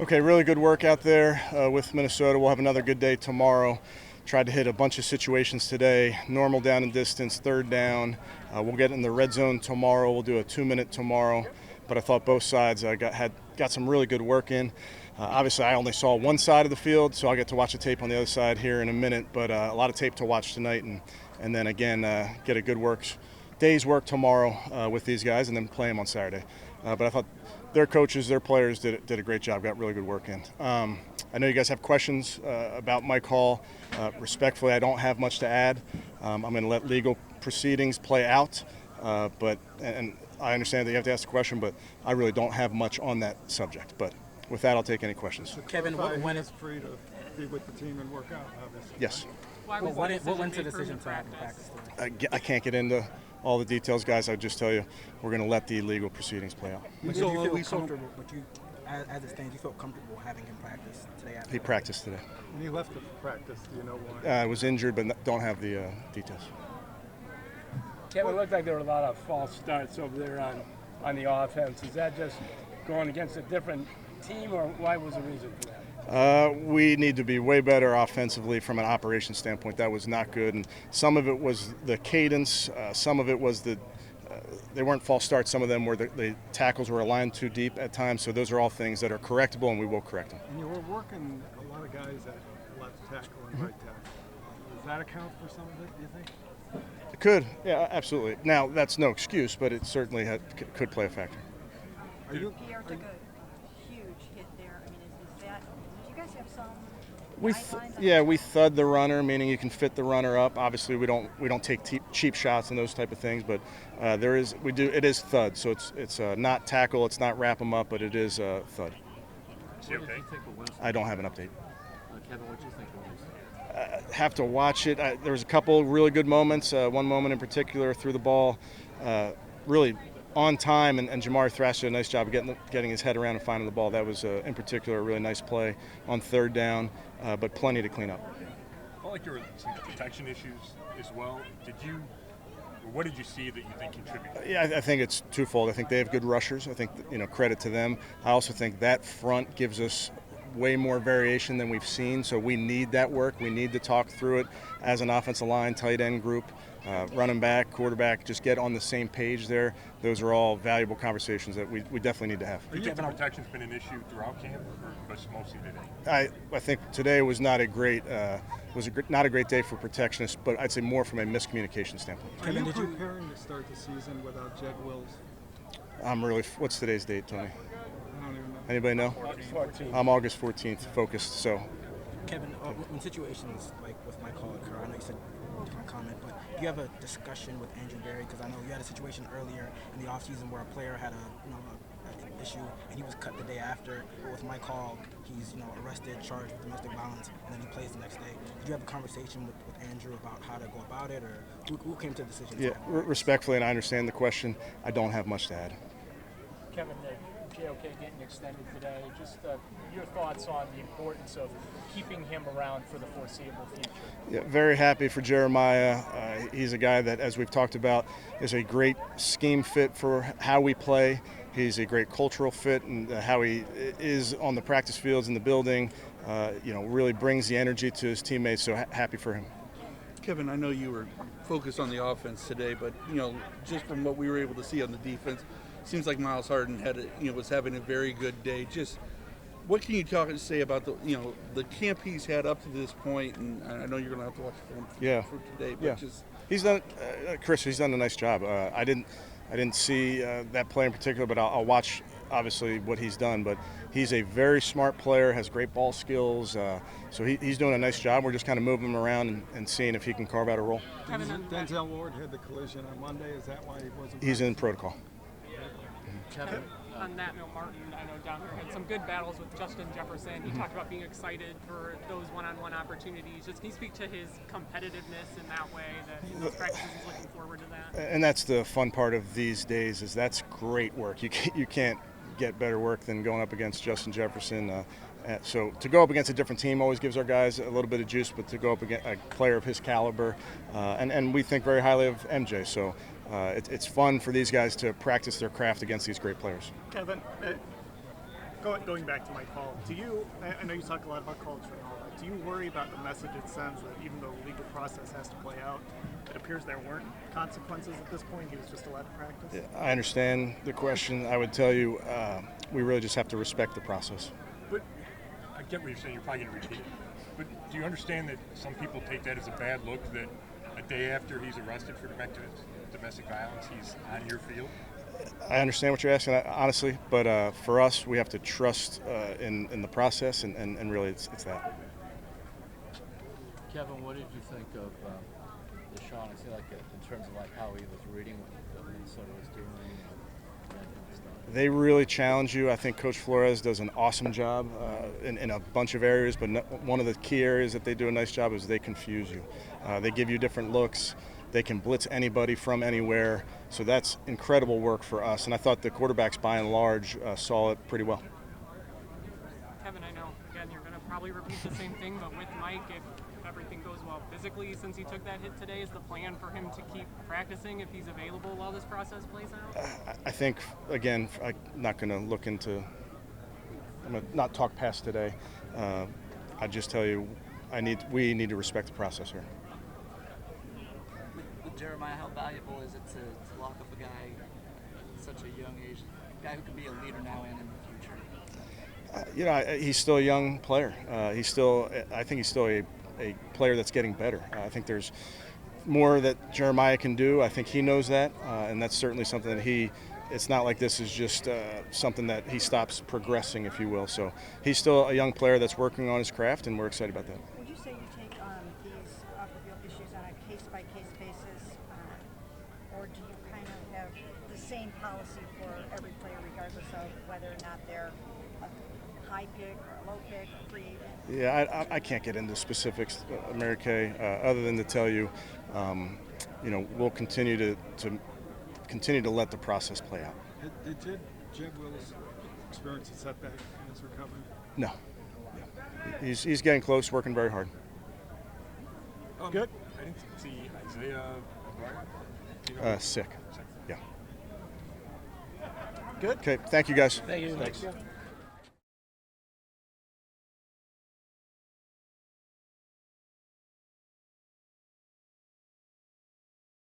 Okay, really good work out there with Minnesota. We'll have another good day tomorrow. Tried to hit a bunch of situations today. Normal down and distance, third down. We'll get in the red zone tomorrow. We'll do a 2-minute tomorrow. But I thought both sides got some really good work in. Obviously, I only saw one side of the field, so I'll get to watch the tape on the other side here in a minute. But a lot of tape to watch tonight, and then again get a good day's work tomorrow with these guys, and then play them on Saturday. But I thought their coaches, their players did a great job, got really good work in. I know you guys have questions about my call. Respectfully, I don't have much to add. I'm going to let legal proceedings play out, and I understand that you have to ask the question, but I really don't have much on that subject. But with that, I'll take any questions. So Kevin, when is free to be with the team and work out, obviously? Yes. What went to the decision to have practice today? I can't get into all the details, guys. I'll just tell you we're going to let the legal proceedings play out. But you feel comfortable, as it stands, you feel comfortable having him practice today? He practiced today. When he left the practice, do you know why? I was injured, but don't have the details. Kevin, it looked like there were a lot of false starts over there on the offense. Is that just going against a different team, or why was the reason for that? We need to be way better offensively from an operation standpoint. That was not good, and some of it was the cadence. Some of it was they weren't false starts. Some of them were the tackles were aligned too deep at times. So those are all things that are correctable, and we will correct them. And you were working a lot of guys at left tackle and right tackle. Does that account for some of it, do you think? It could, yeah, absolutely. Now, that's no excuse, but it certainly could play a factor. Pierre took a huge hit there. I mean, is that? Did you guys have some? We thud the runner, meaning you can fit the runner up. Obviously, we don't take cheap shots and those type of things, but it is thud. So it's not tackle, it's not wrap them up, but it is thud. Okay. I don't have an update. Kevin, what do you think of Winston? Have to watch it. There was a couple really good moments. One moment in particular, threw the ball really on time, and Jamar Thrash did a nice job of getting his head around and finding the ball. That was, in particular, a really nice play on third down, but plenty to clean up. I felt like there were some protection issues as well. What did you see that you think contributed? Yeah, I think it's twofold. I think they have good rushers. I think, credit to them. I also think that front gives us way more variation than we've seen, so we need that work. We need to talk through it as an offensive line, tight end group, running back, quarterback, just get on the same page there. Those are all valuable conversations that we definitely need to have. Do you think the protection's been an issue throughout camp, or was mostly today? I think today was not a great not a great day for protectionists, but I'd say more from a miscommunication standpoint. Are you preparing to start the season without Jed Wills? What's today's date, Tony? I don't even know. Anybody know? August 14th. I'm August 14th focused, so. Kevin, when situations like with my call occur, I know you said different comment, but do you have a discussion with Andrew Berry? Because I know you had a situation earlier in the offseason where a player had an issue and he was cut the day after. But with my call, he's arrested, charged with domestic violence, and then he plays the next day. Did you have a conversation with Andrew about how to go about it, or who came to the decision? Yeah, respectfully, and I understand the question. I don't have much to add. Kevin, JOK getting extended today. Just your thoughts on the importance of keeping him around for the foreseeable future. Yeah, very happy for Jeremiah. He's a guy that, as we've talked about, is a great scheme fit for how we play. He's a great cultural fit, and how he is on the practice fields in the building, really brings the energy to his teammates. So happy for him. Kevin, I know you were focused on the offense today, but just from what we were able to see on the defense, seems like Miles Harden was having a very good day. Just what can you say about the camp he's had up to this point? And I know you're going to have to watch film for today, but he's done. Chris, he's done a nice job. I didn't see that play in particular, but I'll watch obviously what he's done. But he's a very smart player, has great ball skills, so he's doing a nice job. We're just kind of moving him around and seeing if he can carve out a role. Denzel Ward had the collision on Monday. Is that why he wasn't? He's in protocol. Kevin. On that note, Martin, I know down here had some good battles with Justin Jefferson. He talked about being excited for those one-on-one opportunities. Just can you speak to his competitiveness in that way, that in those practices he's looking forward to that? And that's the fun part of these days, is that's great work. You can't get better work than going up against Justin Jefferson. So to go up against a different team always gives our guys a little bit of juice, but to go up against a player of his caliber, and we think very highly of MJ. So it's fun for these guys to practice their craft against these great players. Kevin, Going back to my call, do you? I know you talk a lot about culture and all that. Do you worry about the message it sends that even though the legal process has to play out, it appears there weren't consequences at this point? He was just allowed to practice. Yeah, I understand the question. I would tell you, we really just have to respect the process. But I get what you're saying. You're probably going to repeat it. But do you understand that some people take that as a bad look? That a day after he's arrested for domestic violence, he's on your field? I understand what you're asking, honestly, but for us, we have to trust in the process, and really, it's that. Kevin, what did you think of Shaughnessy, like in terms of like how he was reading what Minnesota was doing? That kind of stuff? They really challenge you. I think Coach Flores does an awesome job in a bunch of areas, but one of the key areas that they do a nice job is they confuse you. They give you different looks. They can blitz anybody from anywhere. So that's incredible work for us. And I thought the quarterbacks, by and large, saw it pretty well. Kevin, I know, again, you're going to probably repeat the same thing, but with Mike, if everything goes well physically since he took that hit today, is the plan for him to keep practicing if he's available while this process plays out? I think, again, I'm not going to look into – I'm going to not talk past today. I just tell you, we need to respect the process here. With Jeremiah, how valuable is it to lock up a guy at such a young age, a guy who can be a leader now and in the future? He's still a young player. I think he's still a player that's getting better. I think there's more that Jeremiah can do. I think he knows that, and that's certainly something that it's not like this is just something that he stops progressing, if you will. So he's still a young player that's working on his craft, and we're excited about that. Would you say you take these off-the-field issues on a case-by-case basis, or do you kind of have the same policy for every player regardless of whether or not they're a high pick or a low pick or free agent? Yeah, I can't get into specifics, Mary Kay, other than to tell you, we'll continue to let the process play out. Did Jed Willis experience a setback in his recovery? No. He's getting close, working very hard. Good. I didn't see Isaiah McGuire. Sick. Yeah. Good. Okay, thank you guys. Thank you. Thanks.